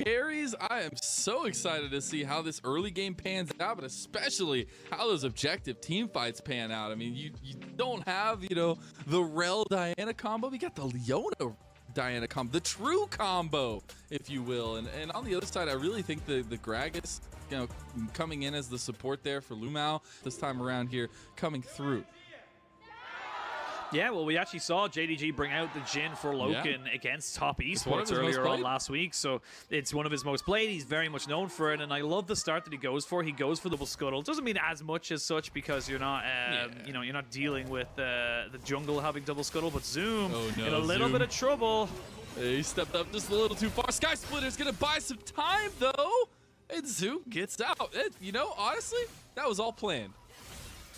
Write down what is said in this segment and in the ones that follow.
carries. I am so excited to see how this early game pans out, but especially how those objective team fights pan out. I mean, you don't have, the Rel Diana combo. We got the Leona Diana combo, the true combo, if you will. And on the other side, I really think the Gragas, coming in as the support there for Lumao this time around here, coming through. Yeah, well, we actually saw JDG bring out the Jhin for Loken against Top Esports earlier on last week, so it's one of his most played. He's very much known for it, and I love the start that he goes for. He goes for double scuttle. Doesn't mean as much as such because you're not, you're not dealing with the jungle having double scuttle. But Zoom in a little bit of trouble. He stepped up just a little too far. Sky Splitter's gonna buy some time though, and Zoom gets out. Honestly, that was all planned.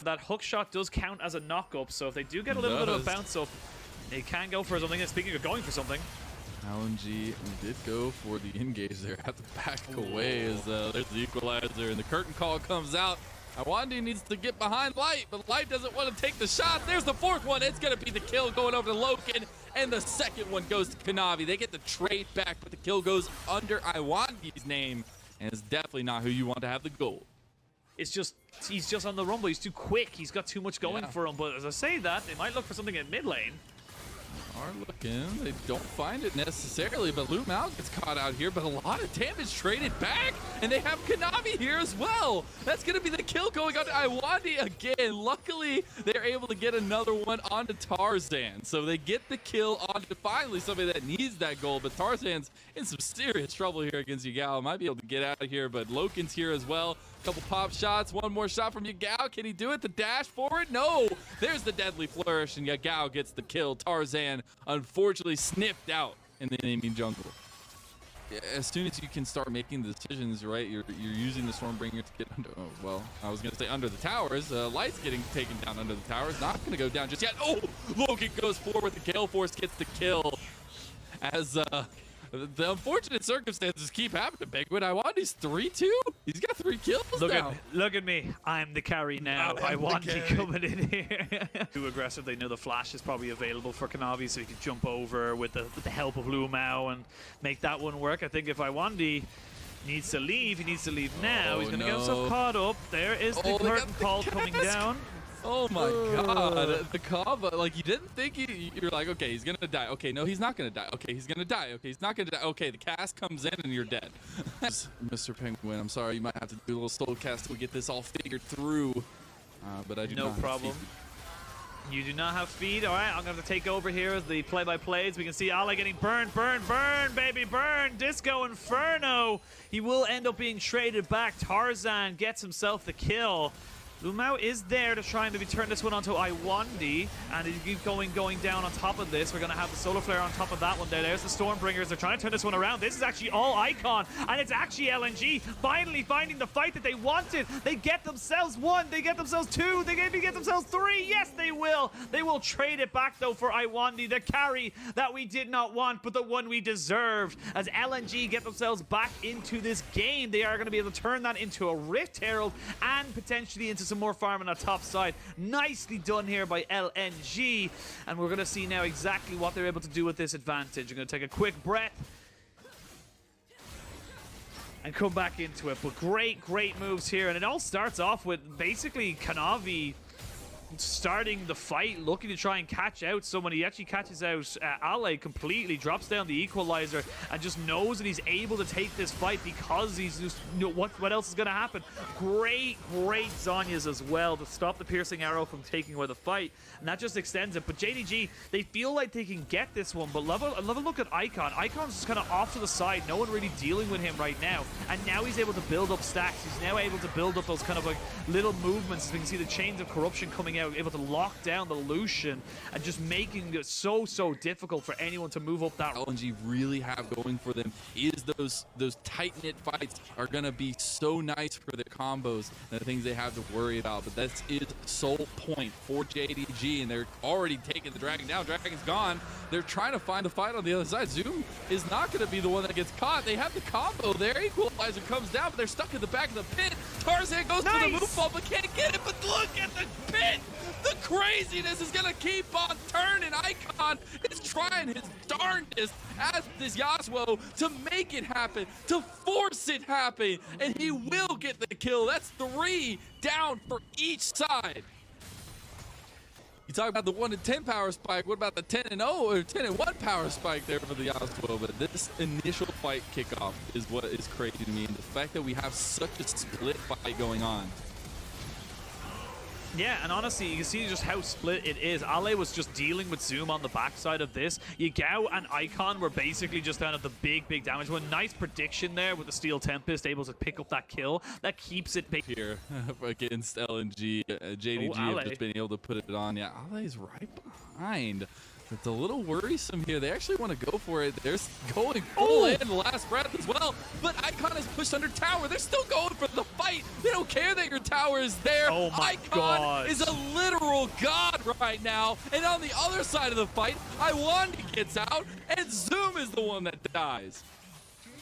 That hook shot does count as a knock-up, so if they do get a little bit of a bounce-up, they can go for something. And speaking of going for something, LNG did go for the engage there. Have to back away as there's the equalizer, and the curtain call comes out. iWandi needs to get behind Light, but Light doesn't want to take the shot. There's the fourth one. It's going to be the kill going over to Loken, and the second one goes to Kanavi. They get the trade back, but the kill goes under iWandi's name, and it's definitely not who you want to have the goal. It's just, he's just on the rumble. He's too quick. He's got too much going for him. But as I say that, they might look for something at mid lane. Are looking. They don't find it necessarily, but Lumao gets caught out here, but a lot of damage traded back, and they have Kanavi here as well. That's going to be the kill going on to iWandi again. Luckily, they're able to get another one onto Tarzan, so they get the kill onto finally somebody that needs that goal, but Tarzan's in some serious trouble here against Yagao. Might be able to get out of here, but Loken's here as well. Couple pop shots, one more shot from Yagao. Can he do it? The dash forward? No! There's the deadly flourish, and Yagao gets the kill. Tarzan, unfortunately, sniffed out in the enemy jungle. As soon as you can start making the decisions, right, you're using the Stormbringer to get under, I was going to say under the towers. Light's getting taken down under the towers. Not going to go down just yet. Oh! Logan goes forward. The Gale Force gets the kill. As, the unfortunate circumstances keep happening, Penguin. iWandi's 3-2. He's got 3 kills now. Look at me. I'm the carry now. iWandi coming in here. Too aggressive. They know the flash is probably available for Kanavi, so he can jump over with the help of Lumao and make that one work. I think if iWandi needs to leave, he needs to leave now. He's going to get himself caught up. There is the curtain call coming down. Oh my god, the combo, like you didn't think you're like, okay, he's gonna die. Okay, no, he's not gonna die. Okay, he's gonna die. Okay, he's not gonna die. Okay, the cast comes in and you're dead. Mr. Penguin, I'm sorry, you might have to do a little soul cast to get this all figured through. But I do not have problem. You do not have speed. All right, I'm going to take over here as the play-by-plays. We can see Ale getting burned, baby, burn. Disco Inferno. He will end up being traded back. Tarzan gets himself the kill. Lumao is there to try and maybe turn this one onto iWandi, and he keeps going down on top of this. We're going to have the Solar Flare on top of that one there. There's the Stormbringers. They're trying to turn this one around. This is actually all Icon, and it's actually LNG finally finding the fight that they wanted. They get themselves 1. They get themselves 2. They maybe get themselves 3. Yes, they will. They will trade it back, though, for iWandi, the carry that we did not want, but the one we deserved. As LNG get themselves back into this game, they are going to be able to turn that into a Rift Herald and potentially into some more farm on the top side. Nicely done here by LNG, and we're going to see now exactly what they're able to do with this advantage. I'm going to take a quick breath and come back into it, but great moves here, and it all starts off with basically Kanavi starting the fight, looking to try and catch out someone. He actually catches out Ale completely, drops down the equalizer, and just knows that he's able to take this fight because he's just, what else is going to happen. Great Zhonya's as well to stop the piercing arrow from taking away the fight, and that just extends it. But JDG, they feel like they can get this one, but love a look at Icon. Icon's just kind of off to the side, no one really dealing with him right now, and now he's able to build up stacks. He's now able to build up those kind of like little movements, as we can see the chains of corruption coming out, able to lock down the Lucian and just making it so difficult for anyone to move up that. LNG really have going for them is those tight-knit fights are going to be so nice for their combos and the things they have to worry about, but that is sole point for JDG, and they're already taking the Dragon down. Dragon's gone. They're trying to find a fight on the other side. Zoom is not going to be the one that gets caught. They have the combo there. Equalizer comes down, but they're stuck in the back of the pit. Tarzan goes for the move ball, but can't get it, but look at the pit. The craziness is gonna keep on turning. Icon is trying his darndest as this Yasuo to make it happen, to force it happen, and he will get the kill. That's 3 down for each side. You talk about the 1 and 10 power spike. What about the 10 and 0 or 10 and 1 power spike there for the Yasuo? But this initial fight kickoff is what is crazy to me, and the fact that we have such a split fight going on. Yeah, and honestly, you can see just how split it is. Ale was just dealing with Zoom on the backside of this. Yagao and Icon were basically just down at the big damage. One nice prediction there with the Steel Tempest, able to pick up that kill. That keeps it here against LNG. JDG have just been able to put it on. Yeah, Ale's right behind. It's a little worrisome here. They actually want to go for it. They're going full in the last breath as well. But Icon is pushed under tower. They're still going for the fight. They don't care that your tower is there. Oh my Icon is a literal god right now. And on the other side of the fight, Iwandi gets out, and Zoom is the one that dies.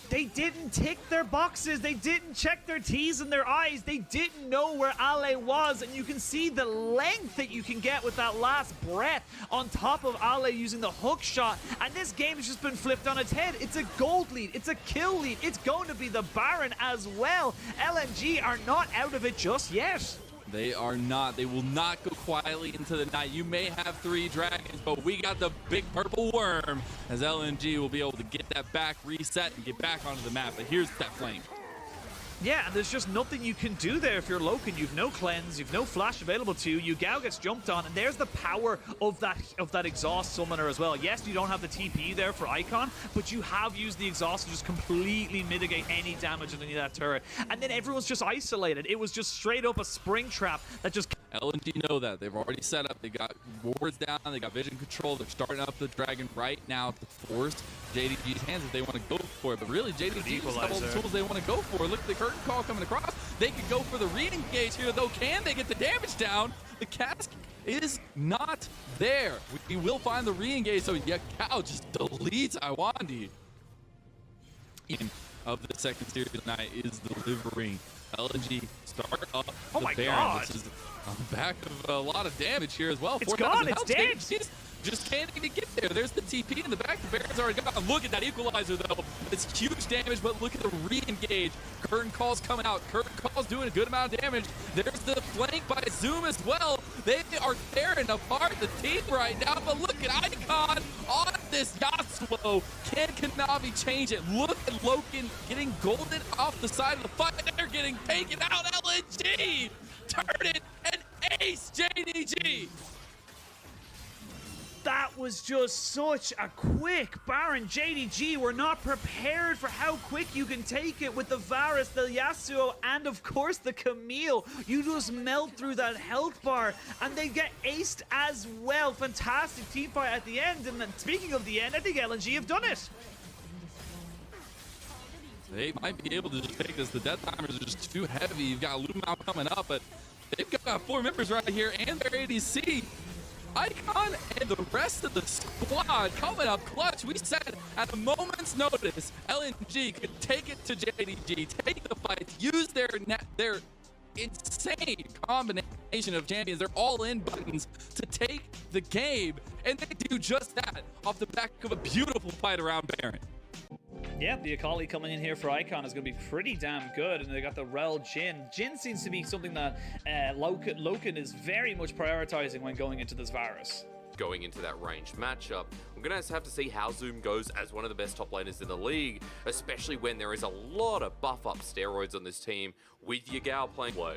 They didn't tick their boxes. They didn't check their T's and their I's. They didn't know where Ale was. And you can see the length that you can get with that last breath on top of Ale using the hook shot. And this game has just been flipped on its head. It's a gold lead. It's a kill lead. It's going to be the Baron as well. LNG are not out of it just yet. They are not. They will not go quietly into the night. You may have 3 dragons, but we got the big purple worm, as LNG will be able to get that back, reset, and get back onto the map. But here's that flame. Yeah, and there's just nothing you can do there if you're Loken. You've no cleanse, you've no flash available to you. Yugao gets jumped on, and there's the power of that exhaust summoner as well. Yes, you don't have the TP there for Icon, but you have used the exhaust to just completely mitigate any damage underneath that turret. And then everyone's just isolated. It was just straight up a spring trap that just... LNG know that. They've already set up. They got wards down. They got vision control. They're starting up the dragon right now to force JDG's hands if they want to go for it. But really, JDG has all the tools they want to go for. Look at the curtain call coming across. They could go for the re-engage here, though. Can they get the damage down? The cask is not there. We will find the re-engage, so Yagao just deletes Iwandi. Of the second series tonight is delivering. LNG start up the my Baron. God. This is on the back of a lot of damage here as well. It's gone. It's dead. Just can't even get there. There's the TP in the back. The Baron's already gone. Look at that equalizer, though. It's huge damage, but look at the re-engage. Curtain Call's coming out. Curtain Call's doing a good amount of damage. There's the flank by Zoom as well. They are tearing apart the team right now, but look at Icon on this Yasuo. Can Kanavi change it? Look at Loken getting golden off the side of the fight. They're getting taken out. LNG! Turn it and ace JDG! That was just such a quick Baron. JDG were not prepared for how quick you can take it with the Varus, the Yasuo, and of course the Camille. You just melt through that health bar, and they get aced as well. Fantastic team fight at the end, and speaking of the end, I think LNG have done it. They might be able to just take this. The death timers are just too heavy. You've got Lumao coming up, but they've got 4 members right here and their ADC. Icon and the rest of the squad coming up clutch. We said at a moment's notice, LNG could take it to JDG, take the fight, use their insane combination of champions, their all-in buttons to take the game, and they do just that off the back of a beautiful fight around Baron. Yeah, the Akali coming in here for Icon is going to be pretty damn good, and they got the Rel Jhin. Jhin seems to be something that Loken is very much prioritizing when going into this Varus. Going into that ranged matchup, I'm going to have to see how Zoom goes as one of the best top laners in the league, especially when there is a lot of buff-up steroids on this team with Yagao playing low.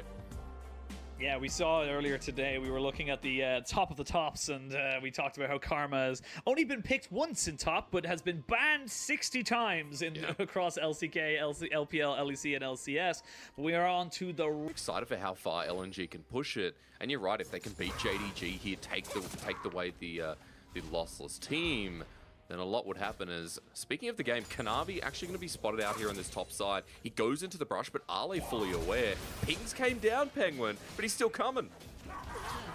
Yeah, we saw it earlier today. We were looking at the top of the tops, and we talked about how Karma has only been picked once in top, but has been banned 60 times across LCK, LPL, LEC, and LCS. We are on to the... Excited for how far LNG can push it, and you're right, if they can beat JDG here, take away the lossless team, then a lot would happen. As speaking of the game, Kanavi actually going to be spotted out here on this top side. He goes into the brush, but Ale fully aware. Pings came down, Penguin, but he's still coming.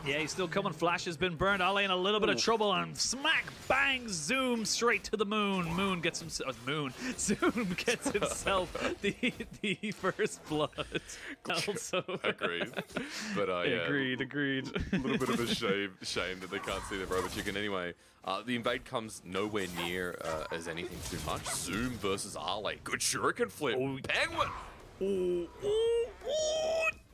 Yeah, he's still coming. Flash has been burned. Ale in a little bit of trouble, and smack, bang, Zoom straight to the moon. Moon gets himself. Zoom gets himself the first blood. Also, Agreed. But yeah, agreed. A little bit of a shame that they can't see the robot chicken. Anyway, the invade comes nowhere near as anything too much. Zoom versus Ale. Good shuriken flip. Oh. Penguin.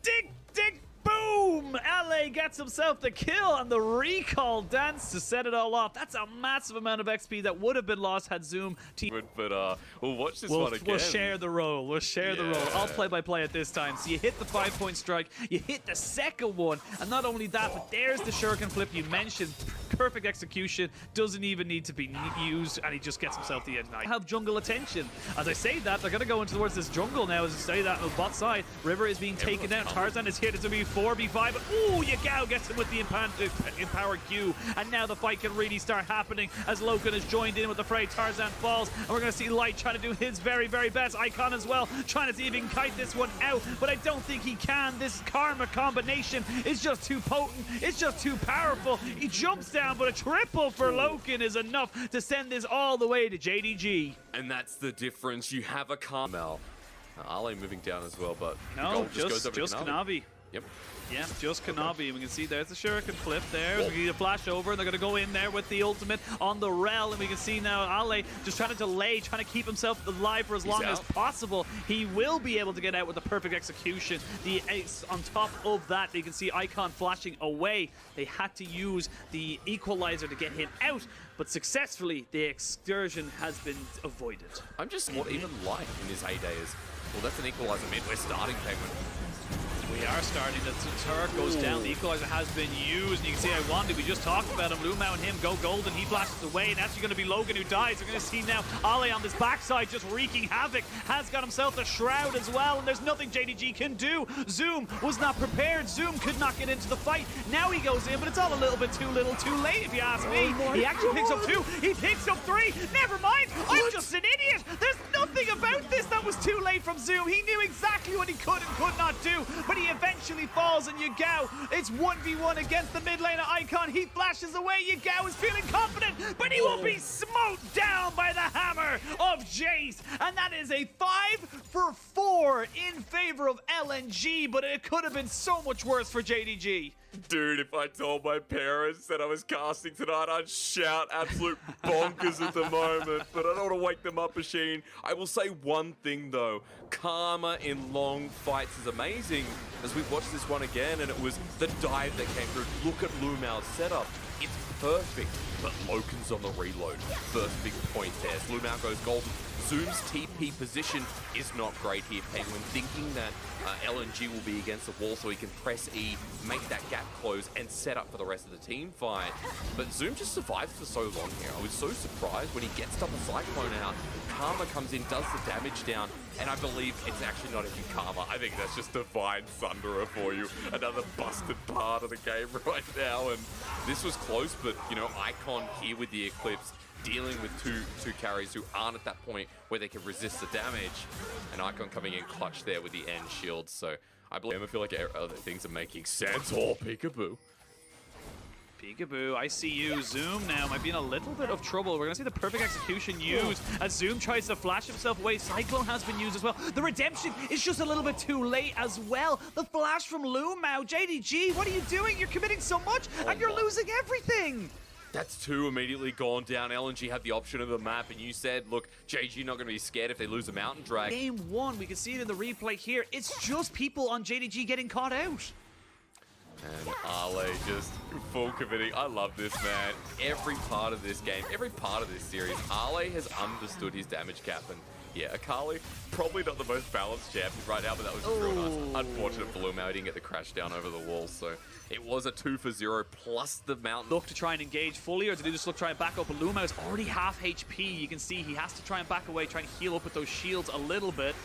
Dig, boom! LA gets himself the kill and the recall dance to set it all off. That's a massive amount of XP that would have been lost had Zoom team. But we'll watch this one again. We'll share the role. We'll share the role. I'll play-by-play at this time. So you hit the 5-point strike, you hit the second one, and not only that, but there's the shuriken flip you mentioned. Perfect execution, doesn't even need to be used, and he just gets himself the end. I have jungle attention. As I say that, they're going to go in towards this jungle now. As I say that, on the bot side, River is being taken down. Tarzan is here. It's going to be 4v5, but ooh, Yagao gets him with the empowered Q, and now the fight can really start happening as Loken has joined in with the fray. Tarzan falls, and we're going to see Light trying to do his very, very best. Icon as well, trying to see if he can kite this one out, but I don't think he can. This Karma combination is just too potent. It's just too powerful. He jumps down, but a triple for Loken is enough to send this all the way to JDG. And that's the difference. You have a Carmel. Ale moving down as well, but no, the goal just goes over Kanavi. Yep. Yeah, just Kanavi. We can see there's the shuriken flip there. We need a flash over, and they're going to go in there with the ultimate on the Rel, and we can see now Ale just trying to delay, trying to keep himself alive for as long as possible. He will be able to get out with the perfect execution. The ace on top of that, you can see Icon flashing away. They had to use the equalizer to get him out, but successfully the excursion has been avoided. I'm just not even Light in his heyday is, well, that's an equalizer mid. We're starting Penguin. We are starting. The turret goes down. The equalizer has been used. And you can see Iwandi, we just talked about him. Lumao and him go golden. He flashes away. And that's going to be Logan who dies. We're going to see now Ale on this backside just wreaking havoc. Has got himself a shroud as well. And there's nothing JDG can do. Zoom was not prepared. Zoom could not get into the fight. Now he goes in, but it's all a little bit too little too late if you ask me. He actually picks up 2. He picks up 3. Never mind. I'm just an idiot. There's nothing about this that was too late from Zoom. He knew exactly what he could and could not do. But he eventually falls, and Yagao, it's 1v1 against the mid laner Icon. He flashes away. Yagao is feeling confident, but he will be smote down by the hammer of Jace. And that is a 5-for-4 in favor of LNG, but it could have been so much worse for JDG. Dude, if I told my parents that I was casting tonight, I'd shout absolute bonkers at the moment. But I don't want to wake them up, Machine. I will say one thing, though. Karma in long fights is amazing. As we watched this one again, and it was the dive that came through. Look at Lumao's setup. It's perfect. But Loken's on the reload. First big point there. Lumao goes golden. Zoom's TP position is not great here, Penguin, thinking that LNG will be against the wall so he can press E, make that gap close, and set up for the rest of the team fight. But Zoom just survives for so long here. I was so surprised when he gets Double Cyclone out. Karma comes in, does the damage down, and I believe it's actually not even Karma. I think that's just Divine Thunderer for you. Another busted part of the game right now. And this was close, but, you know, Icon here with the Eclipse, dealing with two carries who aren't at that point where they can resist the damage. And Icon coming in clutch there with the end shield. So I feel like other things are making sense. Oh, Peekaboo. Peekaboo, I see you. Zoom now might be in a little bit of trouble. We're going to see the perfect execution used as Zoom tries to flash himself away. Cyclone has been used as well. The redemption is just a little bit too late as well. The flash from Lumao. JDG, what are you doing? You're committing so much and you're losing everything. That's 2 immediately gone down. LNG had the option of the map, and you said, look, JG not going to be scared if they lose a Mountain Drag. Game 1, we can see it in the replay here. It's just people on JDG getting caught out. And Ale just full committing. I love this, man. Every part of this game, every part of this series, Ale has understood his damage cap. And yeah, Akali, probably not the most balanced champion right now, but that was real nice. Unfortunate for Lumao, he didn't get the crash down over the wall, so it was a 2-for-0 plus the Mountain. Look to try and engage fully, or did he just look try and back up? But Lumao is already half HP. You can see he has to try and back away, try and heal up with those shields a little bit.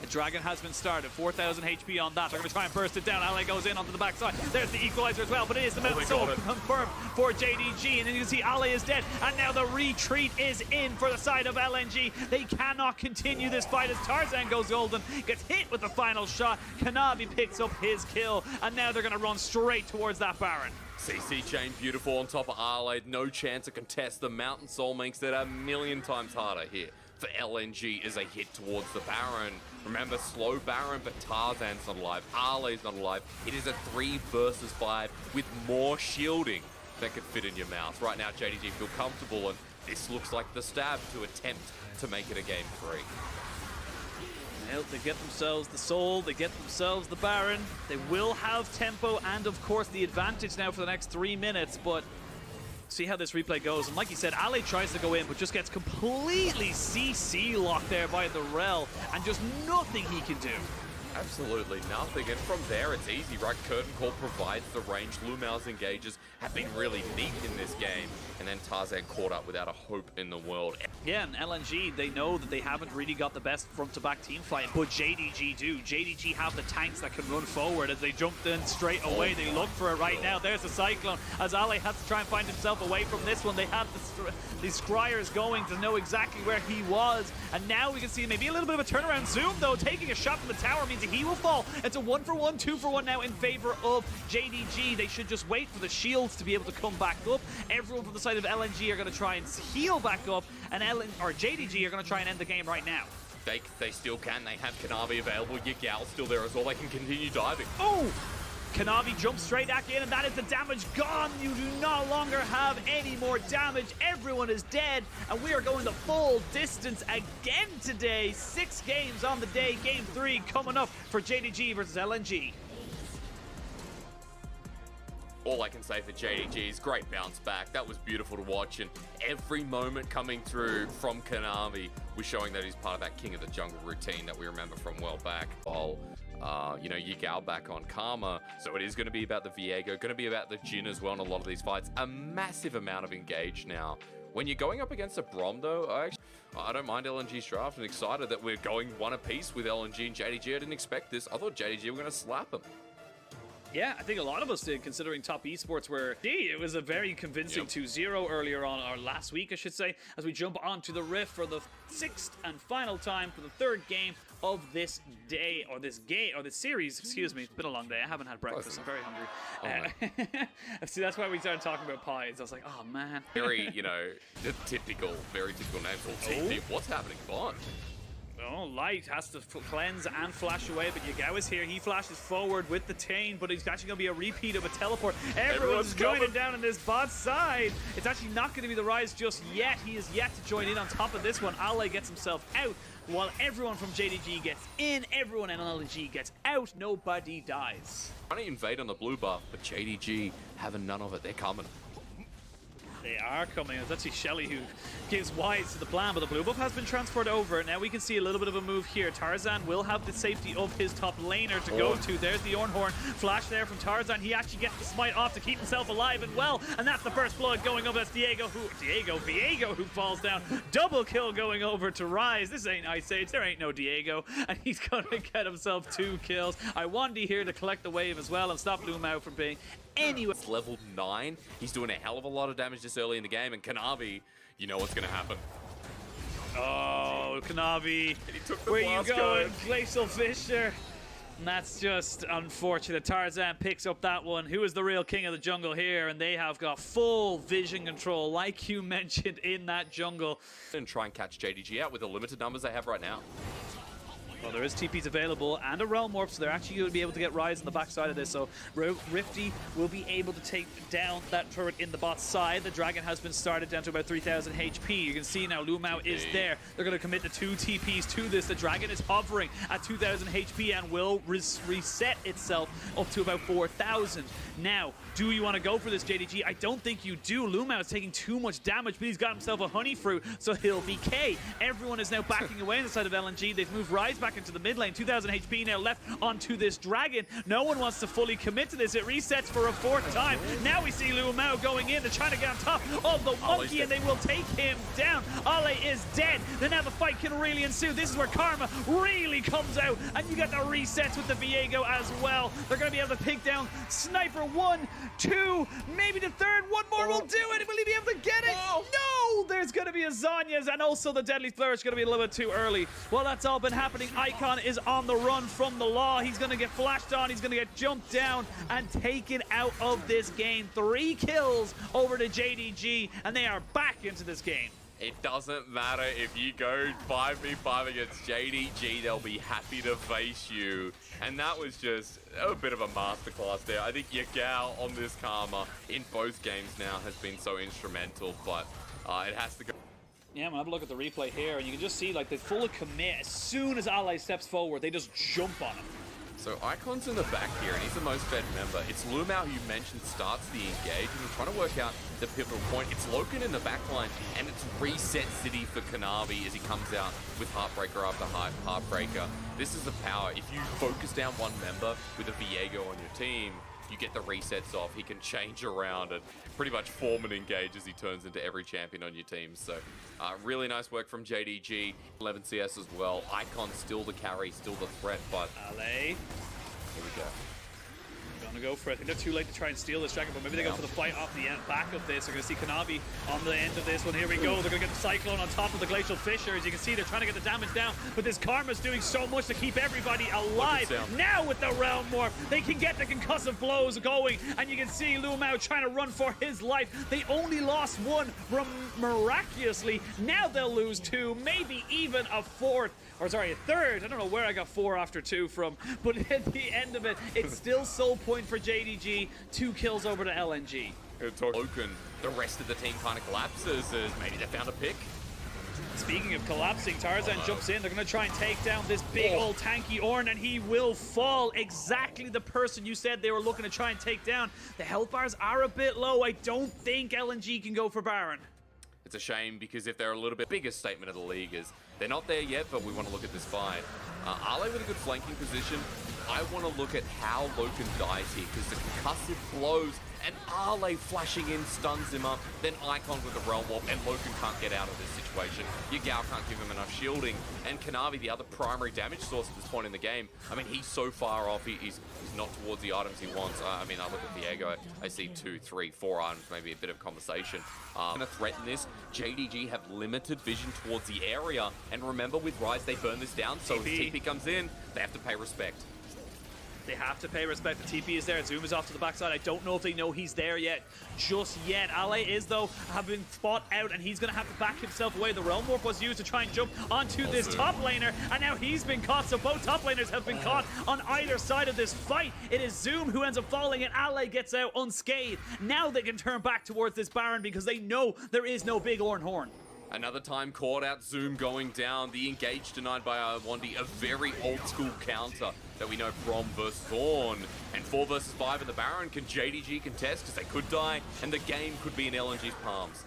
A Dragon has been started, 4,000 HP on that. They're going to try and burst it down. Ale goes in onto the backside. There's the equalizer as well, but it is the Mountain Soul confirmed for JDG. And then you can see Ale is dead, and now the retreat is in for the side of LNG. They cannot continue this fight as Tarzan goes golden, gets hit with the final shot. Kanavi picks up his kill, and now they're going to run straight towards that Baron. CC chain beautiful on top of Arlade. No chance to contest. The Mountain Soul makes it a million times harder here for LNG as a hit towards the Baron. Remember, slow Baron, but Tarzan's not alive. Arlade's not alive. It is a 3 versus 5 with more shielding that could fit in your mouth. Right now, JDG feel comfortable, and this looks like the stab to attempt to make it a game 3. They get themselves the Soul, they get themselves the Baron. They will have tempo and, of course, the advantage now for the next 3 minutes, but see how this replay goes. And like you said, Ale tries to go in, but just gets completely CC locked there by the Rel, and just nothing he can do. Absolutely nothing, and from there it's easy, right? Curtain Call provides the range. Lumao's engages have been really neat in this game, and then Tarzan caught up without a hope in the world. Yeah, and LNG, they know that they haven't really got the best front-to-back team fight, but JDG do. JDG have the tanks that can run forward. As they jumped in straight away, they look for it right now. There's the Cyclone, as Ale has to try and find himself away from this one. They have the Scryers going to know exactly where he was, and now we can see maybe a little bit of a turnaround zoom, though. Taking a shot from the tower means he will fall. It's a 1-for-1, 2-for-1 now in favor of JDG. They should just wait for the shields to be able to come back up. Everyone from the side of LNG are going to try and heal back up, and JDG are going to try and end the game right now. They still can. They have Kanavi available. Yagal's still there as well. They can continue diving. Oh! Kanavi jumps straight back in, and that is the damage gone. You do no longer have any more damage. Everyone is dead, and we are going the full distance again today. 6 games on the day. Game 3 coming up for JDG versus LNG. All I can say for JDG is great bounce back. That was beautiful to watch, and every moment coming through from Kanavi was showing that he's part of that King of the Jungle routine that we remember from well back. You know, Yagal back on Karma, so it is going to be about the Viego, going to be about the Jhin as well in a lot of these fights. A massive amount of engage now. When you're going up against a Brom, though, I don't mind LNG's draft. I'm excited that we're going one apiece with LNG and JDG. I didn't expect this. I thought JDG were going to slap them. Yeah, I think a lot of us did, considering Top Esports were... it was a very convincing 2-0 earlier on, or last week, I should say, as we jump onto the Rift for the 6th and final time for the 3rd game of this day, or this series, excuse me. It's been a long day. I haven't had breakfast. I'm very hungry. See, that's why we started talking about pies. I was like, oh, man. Very, you know, very typical name for TP. What's happening, Bond? Oh, Light has to cleanse and flash away, but Yagao is here. He flashes forward with the Tane, but it's actually going to be a repeat of a teleport. Everyone's joining down on this bot side. It's actually not going to be the Rise just yet. He is yet to join in on top of this one. Ale gets himself out, while everyone from JDG gets in. Everyone in LNG gets out. Nobody dies. Trying to invade on the blue buff, but JDG having none of it. They're coming. They are coming. It's actually Shelly who gives wise to the plan, but the blue buff has been transferred over. Now we can see a little bit of a move here. Tarzan will have the safety of his top laner to go to. There's the Ornhorn. Flash there from Tarzan. He actually gets the smite off to keep himself alive and well, and that's the first blood going over. That's Viego who falls down. Double kill going over to Rise. This ain't Ice Age. There ain't no Diego, and he's going to get himself 2 kills. Iwandi here to collect the wave as well and stop Lumao from being anyway. It's level 9. He's doing a hell of a lot of damage this early in the game, and Kanavi, you know what's going to happen. Oh, Kanavi, where you going? Glacial Fisher. And that's just unfortunate. Tarzan picks up that one. Who is the real king of the jungle here? And they have got full vision control, like you mentioned, in that jungle. And try and catch JDG out with the limited numbers they have right now. Well, there is TPs available and a Realm Warp, so they're actually going to be able to get Rise on the backside of this. So Rifty will be able to take down that turret in the bot side. The Dragon has been started down to about 3,000 HP. You can see now Lumao is there. They're going to commit the 2 TPs to this. The Dragon is hovering at 2,000 HP and will reset itself up to about 4,000. Now, do you want to go for this, JDG? I don't think you do. Lumao is taking too much damage, but he's got himself a Honey Fruit, so he'll be K. Everyone is now backing away on the side of LNG. They've moved Rise back back into the mid lane. 2,000 HP now left onto this dragon. No one wants to fully commit to this. It resets for a fourth time. Now we see Lu Mao going in. They're trying to get on top of the monkey, and they will take him down. Ale is dead. Then now the fight can really ensue. This is where Karma really comes out, and you get the resets with the Viego as well. They're going to be able to pick down Sniper 1, 2, maybe the third. One more will do it. Will he be able to get it? No! There's going to be a Zanya's, and also the Deadly Flourish going to be a little bit too early. Well, that's all been happening. Icon is on the run from the law. He's going to get flashed on. He's going to get jumped down and taken out of this game. 3 kills over to JDG, and they are back into this game. It doesn't matter if you go 5v5 against JDG, they'll be happy to face you. And that was just a bit of a masterclass there. I think Yagao on this Karma in both games now has been so instrumental, but it has to go. Yeah, we'll have a look at the replay here, and you can just see like the full commit. As soon as Ally steps forward, they just jump on him. So Icon's in the back here, and he's the most fed member. It's Lu Mao, who you mentioned, starts the engage, and we're trying to work out the pivotal point. It's Loken in the back line, and it's reset city for Kanavi as he comes out with Heartbreaker after Heartbreaker. This is the power. If you focus down one member with a Viego on your team, you get the resets off. He can change around and pretty much form an engage as he turns into every champion on your team. So really nice work from JDG. 11 CS as well. Icon still the carry, still the threat, but Ale. Here we go. Gonna go for it. I think they're too late to try and steal this dragon, but maybe they go for the fight off the back of this. They're gonna see Kanavi on the end of this one. Here we go. They're gonna get the Cyclone on top of the Glacial Fissure. As you can see, they're trying to get the damage down, but this Karma's doing so much to keep everybody alive. Now with the Realm Morph, they can get the concussive blows going, and you can see Lu Mao trying to run for his life. They only lost 1 miraculously. Now they'll lose 2, maybe even a 4th. Or sorry, a 3rd. I don't know where I got 4 after 2 from, but at the end of it, it's still soul point for JDG. 2 kills over to LNG. Loken, the rest of the team kind of collapses as maybe they found a pick. Speaking of collapsing, Tarzan jumps in. They're going to try and take down this big old tanky Ornn, and he will fall. Exactly the person you said they were looking to try and take down. The health bars are a bit low. I don't think LNG can go for Baron. It's a shame because if they're a little bit biggest statement of the league is they're not there yet, but we want to look at this fight. Ale with a good flanking position. I want to look at how Loken dies here because the concussive blows and Ale flashing in stuns him up. Then Icon with the Realm Warp, and Loken can't get out of this situation. Yagao can't give him enough shielding, and Kanavi, the other primary damage source at this point in the game. I mean, he's so far off. He's not towards the items he wants. I mean, I look at Viego. I see 2, 3, 4 items, maybe a bit of conversation. Gonna threaten this. JDG have limited vision towards the area, and remember, with Rise, they burn this down. So as TP comes in, they have to pay respect. They have to pay respect. The TP is there. Zoom is off to the backside. I don't know if they know he's there yet. Just yet. Ale is, though, have been fought out, and he's going to have to back himself away. The Realm Warp was used to try and jump onto this top laner, and now he's been caught. So both top laners have been caught on either side of this fight. It is Zoom who ends up falling, and Ale gets out unscathed. Now they can turn back towards this Baron because they know there is no big Ornn Horn. Another time caught out, Zoom going down, the engage denied by Iwandi, a very old school counter that we know from versus Thorn. And 4 versus 5 in the Baron, can JDG contest? Because they could die, and the game could be in LNG's palms.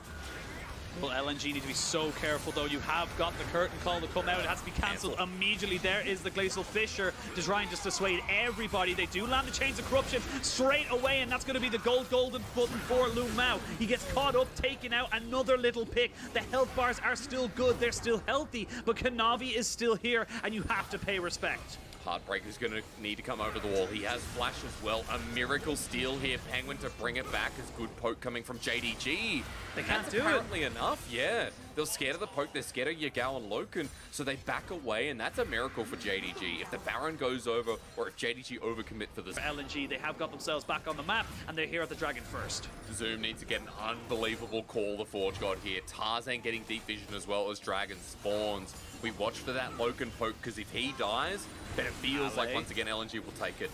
Well, LNG need to be so careful, though. You have got the curtain call to come out. It has to be cancelled immediately. There is the Glacial Fissure to try and just dissuade everybody. They do land the Chains of Corruption straight away, and that's going to be the golden button for Lu Mao. He gets caught up, taken out, another little pick. The health bars are still good. They're still healthy, but Kanavi is still here, and you have to pay respect. Heartbreaker's going to need to come over the wall. He has flash as well. A miracle steal here. Penguin to bring it back as good poke coming from JDG. They can't do it. Apparently enough, yeah. They're scared of the poke. They're scared of Yagao and Loken, so they back away, and that's a miracle for JDG. If the Baron goes over, or if JDG overcommit for this. For LNG, they have got themselves back on the map, and they're here at the Dragon first. Zoom needs to get an unbelievable call, the Forge God here. Tarzan getting deep vision as well as Dragon spawns. We watch for that Loken poke, because if he dies, then it feels like once again LNG will take it.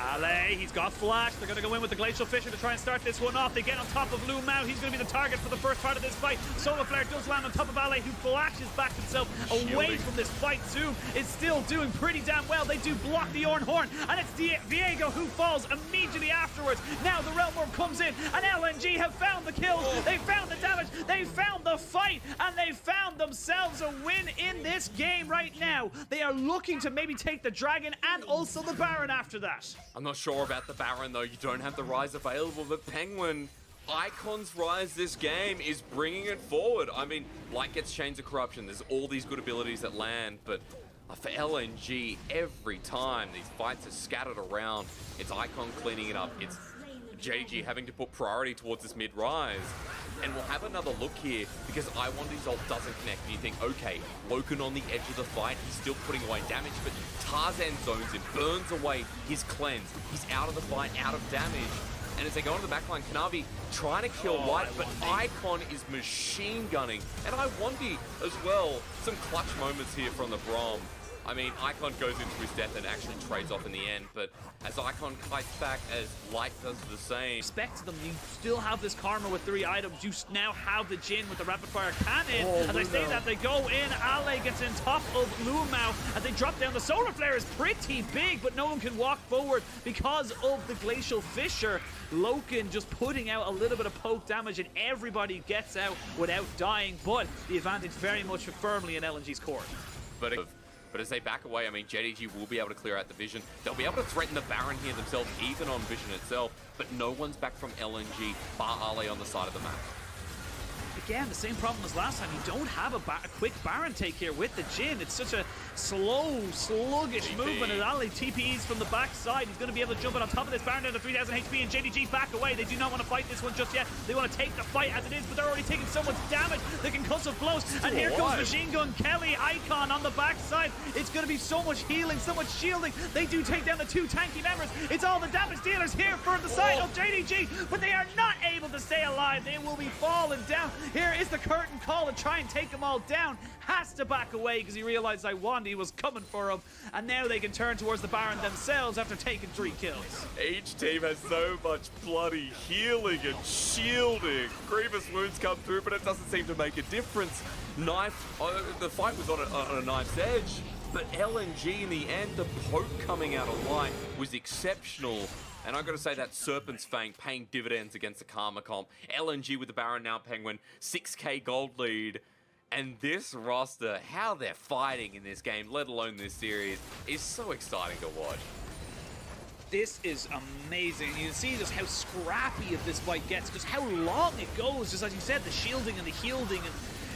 Ale, he's got flash. They're going to go in with the Glacial Fissure to try and start this one off. They get on top of Lu Mao. He's going to be the target for the first part of this fight. Solar Flare does land on top of Ale, who flashes back himself away from this fight. Zoom is still doing pretty damn well. They do block the Orn Horn, and it's Viego who falls immediately afterwards. Now the Realm Worm comes in, and LNG have found the kills. They found the damage. They found the fight, and they found themselves a win in this game right now. They are looking to maybe take the Dragon and also the Baron after that. I'm not sure about the Baron, though. You don't have the Rise available, but Penguin, Icon's Rise this game is bringing it forward. I mean, Light gets Chains of Corruption. There's all these good abilities that land, but for LNG, every time these fights are scattered around, it's Icon cleaning it up. It's JDG having to put priority towards this mid-rise. And we'll have another look here because Iwandi's ult doesn't connect. And you think, okay, Loken on the edge of the fight, he's still putting away damage, but Tarzan zones in, burns away his cleanse. He's out of the fight, out of damage. And as they go into the backline, Kanavi trying to kill Light, but Icon is machine gunning. And Iwandi as well. Some clutch moments here from the Brom. I mean, Icon goes into his death and actually trades off in the end, but as Icon kites back, as Light does the same. Respect them, you still have this Karma with 3 items. You now have the Jin with the rapid fire cannon. As I say that, they go in. Ale gets in top of Lu Mao as they drop down. The Solar Flare is pretty big, but no one can walk forward because of the Glacial Fissure. Loken just putting out a little bit of poke damage, and everybody gets out without dying, but the advantage very much firmly in LNG's court. But as they back away, I mean, JDG will be able to clear out the Vision. They'll be able to threaten the Baron here themselves, even on Vision itself. But no one's back from LNG, bar Ale on the side of the map. Again, the same problem as last time. You don't have a quick Baron take here with the Jin. It's such a slow, sluggish movement as Ale TPEs from the backside. He's going to be able to jump in on top of this Baron down to 3,000 HP, and JDG back away. They do not want to fight this one just yet. They want to take the fight as it is, but they're already taking so much damage. The concussive blows, and here comes Machine Gun Kelly, Icon on the backside. It's going to be so much healing, so much shielding. They do take down the 2 tanky members. It's all the damage dealers here for the side of JDG, but they are not able to stay alive. They will be falling down. Here is the curtain call to try and take them all down. Has to back away because he realized Iwandi was coming for him, and now they can turn towards the Baron themselves after taking 3 kills. Each team has so much bloody healing and shielding. Grievous wounds come through, but it doesn't seem to make a difference. The fight was on a knife's edge, but LNG in the end, the poke coming out of Light was exceptional. And I've got to say that Serpent's Fang paying dividends against the Karma comp. LNG with the Baron now Penguin, 6k gold lead. And this roster, how they're fighting in this game, let alone this series, is so exciting to watch. This is amazing. You can see just how scrappy this fight gets, just how long it goes. Just as you said, the shielding and the healing and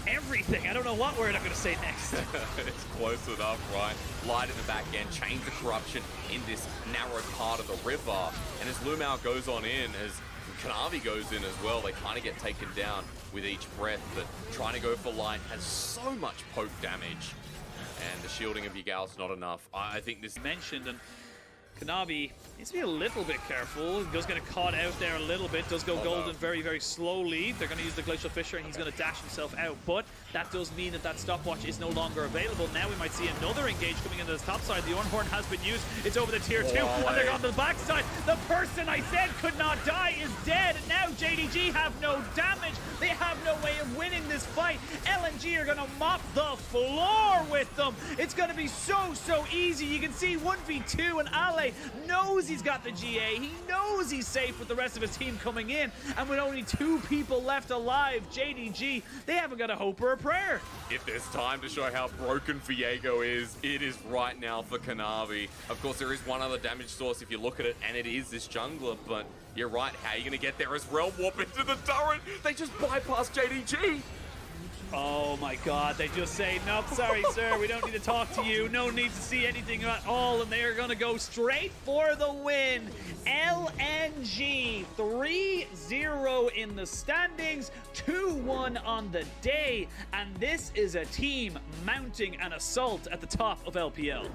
everything. I don't know what word I'm going to say next. It's close enough, right? Light in the back end, Chains of Corruption in this narrow part of the river. And as Lu Mao goes on in, as Kanavi goes in as well, they kind of get taken down with each breath, but trying to go for Light has so much poke damage. And the shielding of Ygal's not enough. I think this mentioned, and Kanavi needs to be a little bit careful. Just going to caught out there a little bit. Does go golden very, very slowly. They're going to use the Glacial Fissure, and he's going to dash himself out. But that does mean that that stopwatch is no longer available. Now we might see another engage coming into the top side. The Ornhorn has been used. It's over the tier 2, and they're on the back side. The person I said could not die is dead. And now JDG have no damage. They have no way of winning this fight. LNG are going to mop the floor with them. It's going to be so easy. You can see 1v2, and Ale knows he's got the GA. He knows he's safe with the rest of his team coming in. And with only 2 people left alive, JDG, they haven't got a hope or a prayer. If there's time to show how broken Viego is, it is right now for Kanavi. Of course, there is one other damage source if you look at it, and it is this jungler, but you're right. How are you going to get there as Realm Warp into the turret? They just bypass JDG. Oh my god, they just say, nope, sorry sir, we don't need to talk to you, no need to see anything at all, and they are going to go straight for the win. LNG 3-0 in the standings, 2-1 on the day, and this is a team mounting an assault at the top of LPL.